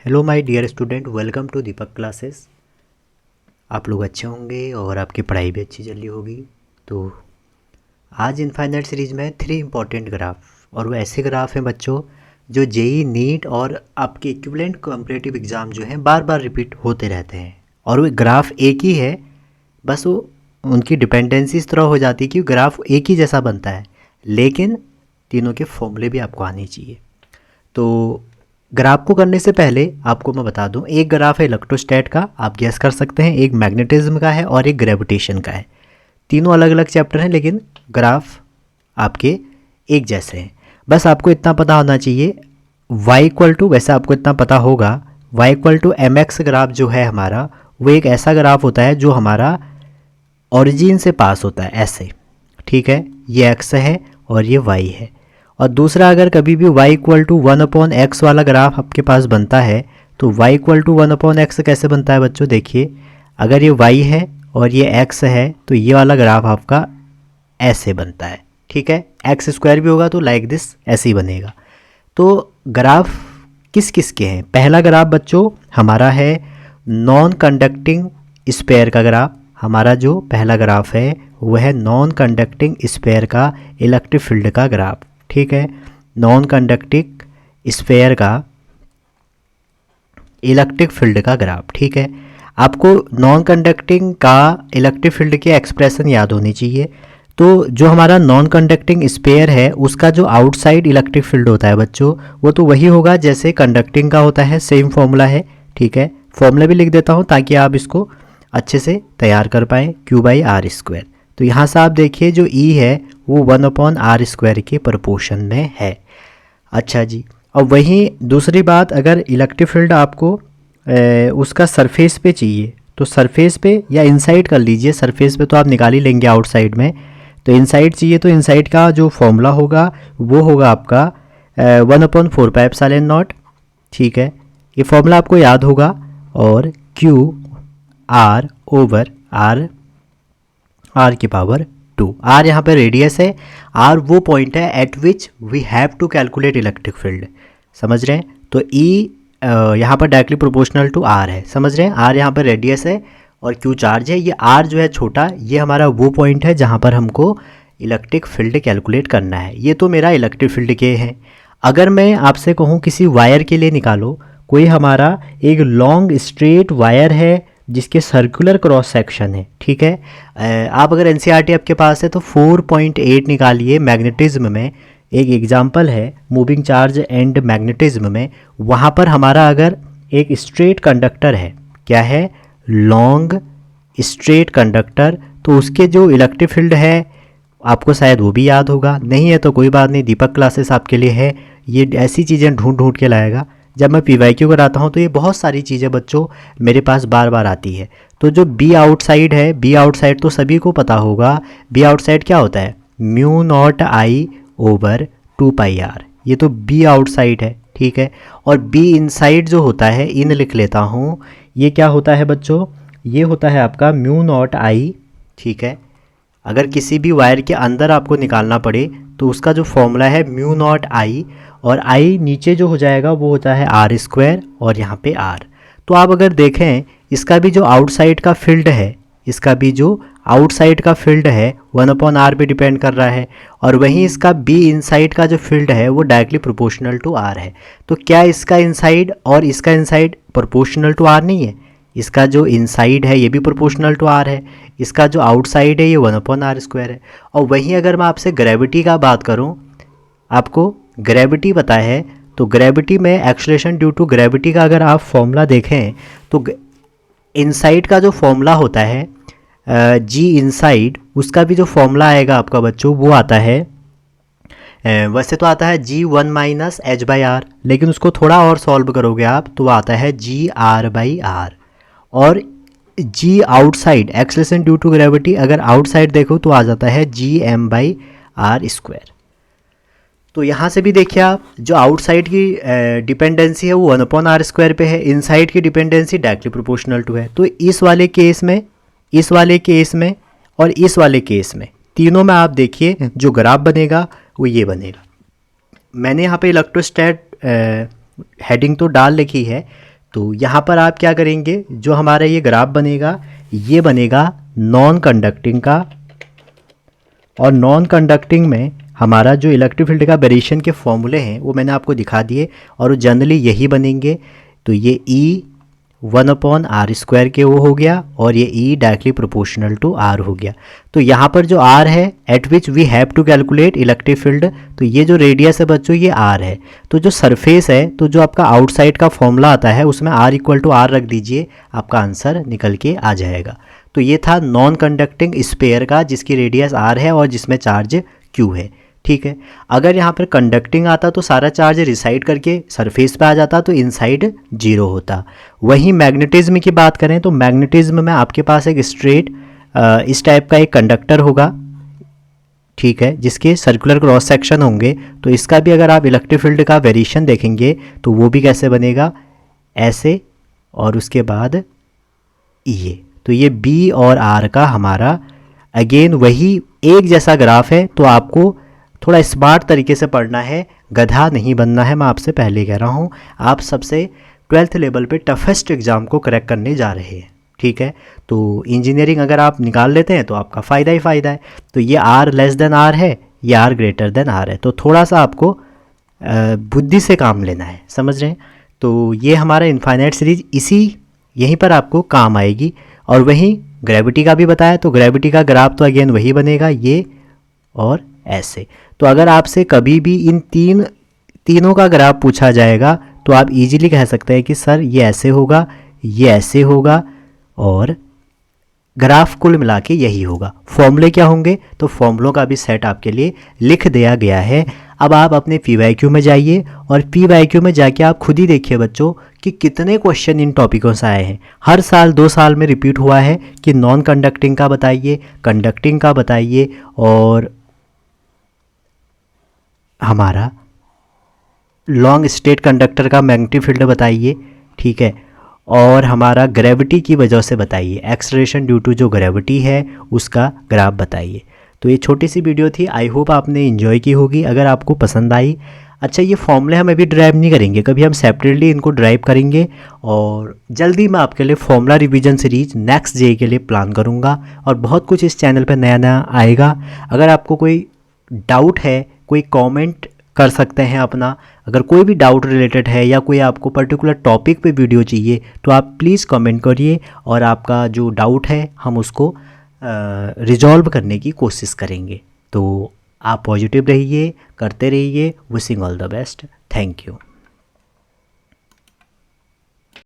Hello my dear student, welcome to Deepak classes. आप लोग अच्छे होंगे और आपकी पढ़ाई भी अच्छी चल रही होगी। तो आज इनफाइनाइट सीरीज़ में 3 इम्पॉर्टेंट ग्राफ, और वो ऐसे ग्राफ हैं बच्चों जो जेई नीट और आपके इक्विवेलेंट कॉम्पिटिटिव एग्ज़ाम जो हैं बार बार रिपीट होते रहते हैं। और वो ग्राफ एक ही है, बस वो उनकी डिपेंडेंसी इस तरह हो जाती है कि ग्राफ एक ही जैसा बनता है, लेकिन तीनों के फॉर्मूले भी आपको आने चाहिए। तो ग्राफ को करने से पहले आपको मैं बता दूं, एक ग्राफ है इलेक्ट्रोस्टैट का, आप गैस कर सकते हैं, एक मैग्नेटिज्म का है और एक ग्रेविटेशन का है। तीनों अलग अलग चैप्टर हैं लेकिन ग्राफ आपके एक जैसे हैं। बस आपको इतना पता होना चाहिए y इक्वल टू, वैसे आपको इतना पता होगा, y equal to M X graph जो है हमारा, वो एक ऐसा ग्राफ होता है जो हमारा ओरिजिन से पास होता है ऐसे, ठीक है। ये x है और ये y है। और दूसरा, अगर कभी भी y इक्वल टू 1/x वाला ग्राफ आपके पास बनता है तो y इक्वल टू 1/x कैसे बनता है बच्चों, देखिए, अगर ये y है और ये x है तो ये वाला ग्राफ आपका ऐसे बनता है, ठीक है। एक्स स्क्वायर भी होगा तो लाइक दिस ऐसे ही बनेगा। तो ग्राफ किस किस के हैं? पहला ग्राफ बच्चों हमारा है नॉन कंडक्टिंग स्फेयर का ग्राफ। हमारा जो पहला ग्राफ है वह है नॉन कंडक्टिंग स्फेयर का इलेक्ट्रिक फील्ड का ग्राफ, ठीक है। नॉन कंडक्टिंग स्फेयर का इलेक्ट्रिक फील्ड का ग्राफ, ठीक है। आपको नॉन कंडक्टिंग का इलेक्ट्रिक फील्ड की एक्सप्रेशन याद होनी चाहिए। तो जो हमारा नॉन कंडक्टिंग स्फेयर है उसका जो आउटसाइड इलेक्ट्रिक फील्ड होता है बच्चों, वो तो वही होगा जैसे कंडक्टिंग का होता है, सेम फॉर्मूला है, ठीक है। फॉर्मूला भी लिख देता हूँ ताकि आप इसको अच्छे से तैयार कर पाएँ, Q/r²। तो यहाँ से आप देखिए जो E है वो 1/r² के प्रोपोर्शन में है। अच्छा जी, अब वहीं दूसरी बात, अगर इलेक्ट्रिक फील्ड आपको उसका सरफेस पे चाहिए तो सरफेस पे या इनसाइड कर लीजिए। सरफेस पे तो आप निकाल ही लेंगे आउटसाइड में, तो इनसाइड चाहिए तो इनसाइड का जो फॉर्मूला होगा वो होगा आपका 1/4πε0, ठीक है। ये फॉर्मूला आपको याद होगा। और Q/r/r², r यहाँ पर रेडियस है, r वो पॉइंट है at which we have to calculate electric field, समझ रहे हैं। तो E यहाँ पर डायरेक्टली प्रोपोर्शनल टू r है, समझ रहे हैं। r यहाँ पर रेडियस है और Q चार्ज है। ये r जो है छोटा, ये हमारा वो पॉइंट है जहाँ पर हमको इलेक्ट्रिक फील्ड कैलकुलेट करना है। ये तो मेरा इलेक्ट्रिक फील्ड के हैं। अगर मैं आपसे कहूँ किसी वायर के लिए निकालो, कोई हमारा एक लॉन्ग स्ट्रेट वायर है जिसके सर्कुलर क्रॉस सेक्शन है, ठीक है। आप अगर एनसीईआरटी आपके पास है तो 4.8 निकालिए। मैग्नेटिज्म में एक एग्जांपल है मूविंग चार्ज एंड मैग्नेटिज्म में, वहाँ पर हमारा अगर एक स्ट्रेट कंडक्टर है, क्या है, लॉन्ग स्ट्रेट कंडक्टर, तो उसके जो इलेक्ट्रिक फील्ड है आपको शायद वो भी याद होगा। नहीं है तो कोई बात नहीं, दीपक क्लासेस आपके लिए है। ये ऐसी चीज़ें ढूंढ ढूंढ के लाएगा। जब मैं PYQ कराता हूँ तो ये बहुत सारी चीज़ें बच्चों मेरे पास बार बार आती है। तो जो बी आउटसाइड है, बी आउटसाइड तो सभी को पता होगा। बी आउटसाइड क्या होता है, μ0I/2πr, ये तो बी आउटसाइड है, ठीक है। और बी इनसाइड जो होता है, इन लिख लेता हूँ, ये क्या होता है बच्चों, ये होता है आपका μ0I, ठीक है। अगर किसी भी वायर के अंदर आपको निकालना पड़े तो उसका जो फॉर्मूला है μ0I, और I नीचे जो हो जाएगा वो होता है r² और यहाँ पे r। तो आप अगर देखें इसका भी जो आउटसाइड का फील्ड है, इसका भी जो आउटसाइड का फील्ड है 1/r पे डिपेंड कर रहा है, और वहीं इसका बी इनसाइड का जो फील्ड है वो डायरेक्टली प्रोपोर्शनल टू r है। तो क्या इसका इनसाइड और इसका इनसाइड प्रोपोर्शनल टू r नहीं है? इसका जो इनसाइड है ये भी प्रोपोर्शनल टू r है, इसका जो आउटसाइड है ये 1/r² है। और वहीं अगर मैं आपसे ग्रेविटी का बात करूं, आपको ग्रेविटी पता है, तो ग्रेविटी में एक्सेलरेशन ड्यू टू ग्रेविटी का अगर आप फॉर्मूला देखें तो इनसाइड का जो फॉर्मूला होता है G इनसाइड, उसका भी जो फॉर्मूला आएगा आपका बच्चों वो आता है, वैसे तो आता है G1 - h/r, लेकिन उसको थोड़ा और सॉल्व करोगे आप तो आता है Gr/r। और G outside, acceleration due to gravity, अगर आउटसाइड देखो तो आ जाता है Gm/r²। तो यहाँ से भी देखिए आप, जो आउटसाइड की डिपेंडेंसी है वो 1/r² पे है, इनसाइड की डिपेंडेंसी डायरेक्टली प्रोपोर्शनल टू है। तो इस वाले केस में, इस वाले केस में और इस वाले केस में, तीनों में आप देखिए जो ग्राफ बनेगा वो ये बनेगा। मैंने यहाँ पे इलेक्ट्रोस्टैट हेडिंग तो डाल लिखी है, तो यहाँ पर आप क्या करेंगे, जो हमारा ये ग्राफ बनेगा ये बनेगा नॉन कंडक्टिंग का, और नॉन कंडक्टिंग में हमारा जो इलेक्ट्रिक फील्ड का वेरिएशन के फॉर्मूले हैं वो मैंने आपको दिखा दिए, और जनरली यही बनेंगे। तो ये E 1/r² के वो हो गया, और ये E directly proportional to R हो गया। तो यहाँ पर जो R है at which we have to calculate electric field, तो ये जो रेडियस है बच्चों ये R है। तो जो सरफेस है, तो जो आपका आउटसाइड का फॉर्मूला आता है उसमें R = R रख दीजिए, आपका आंसर निकल के आ जाएगा। तो ये था नॉन कंडक्टिंग स्फीयर का जिसकी रेडियस R है और जिसमें चार्ज Q है, ठीक है। अगर यहाँ पर कंडक्टिंग आता तो सारा चार्ज रिसाइड करके सरफेस पे आ जाता, तो इनसाइड 0 होता। वहीं मैग्नेटिज्म की बात करें तो मैग्नेटिज्म में आपके पास एक स्ट्रेट इस टाइप का एक कंडक्टर होगा, ठीक है, जिसके सर्कुलर क्रॉस सेक्शन होंगे। तो इसका भी अगर आप इलेक्ट्रिक फील्ड का वेरिएशन देखेंगे तो वो भी कैसे बनेगा, ऐसे, और उसके बाद ये। तो ये B और R का हमारा अगेन वही एक जैसा ग्राफ है। तो आपको थोड़ा स्मार्ट तरीके से पढ़ना है, गधा नहीं बनना है, मैं आपसे पहले कह रहा हूँ। आप सबसे 12th लेवल पे टफेस्ट एग्ज़ाम को क्रैक करने जा रहे हैं, ठीक है। तो इंजीनियरिंग अगर आप निकाल लेते हैं तो आपका फ़ायदा ही फ़ायदा है। तो ये R R है, ये R R है। तो थोड़ा सा आपको बुद्धि से काम लेना है, समझ रहे हैं। तो ये हमारा इनफाइनाइट सीरीज इसी यहीं पर आपको काम आएगी। और वहीं ग्रेविटी का भी बताया, तो ग्रेविटी का ग्राफ तो अगेन वही बनेगा, ये और ऐसे। तो अगर आपसे कभी भी इन तीनों का ग्राफ पूछा जाएगा तो आप इजीली कह सकते हैं कि सर ये ऐसे होगा, ये ऐसे होगा, और ग्राफ कुल मिला के यही होगा। फॉर्मूले क्या होंगे, तो फॉर्मूलों का भी सेट आपके लिए लिख दिया गया है। अब आप अपने PYQ में जाइए, और PYQ में जाके आप खुद ही देखिए बच्चों कि कितने क्वेश्चन इन टॉपिकों से आए हैं। हर साल 2 साल में रिपीट हुआ है कि नॉन कंडक्टिंग का बताइए, कंडक्टिंग का बताइए, और हमारा लॉन्ग स्टेट कंडक्टर का मैग्नेटिक फील्ड बताइए, ठीक है, और हमारा ग्रेविटी की वजह से बताइए, एक्सेलरेशन ड्यू टू जो ग्रेविटी है उसका ग्राफ बताइए। तो ये छोटी सी वीडियो थी, आई होप आपने इन्जॉय की होगी। अगर आपको पसंद आई, अच्छा ये फॉर्मूले हम अभी ड्राइव नहीं करेंगे, कभी हम सेपरेटली इनको ड्राइव करेंगे, और जल्दी मैं आपके लिए फॉर्मूला रिवीजन सीरीज नेक्स्ट जे के लिए प्लान करूँगा, और बहुत कुछ इस चैनल पर नया नया आएगा। अगर आपको कोई डाउट है, कोई कमेंट कर सकते हैं अपना, अगर कोई भी डाउट रिलेटेड है या कोई आपको पर्टिकुलर टॉपिक पे वीडियो चाहिए तो आप प्लीज़ कमेंट करिए, और आपका जो डाउट है हम उसको रिजॉल्व करने की कोशिश करेंगे। तो आप पॉजिटिव रहिए, करते रहिए। Wishing all the best. Thank you.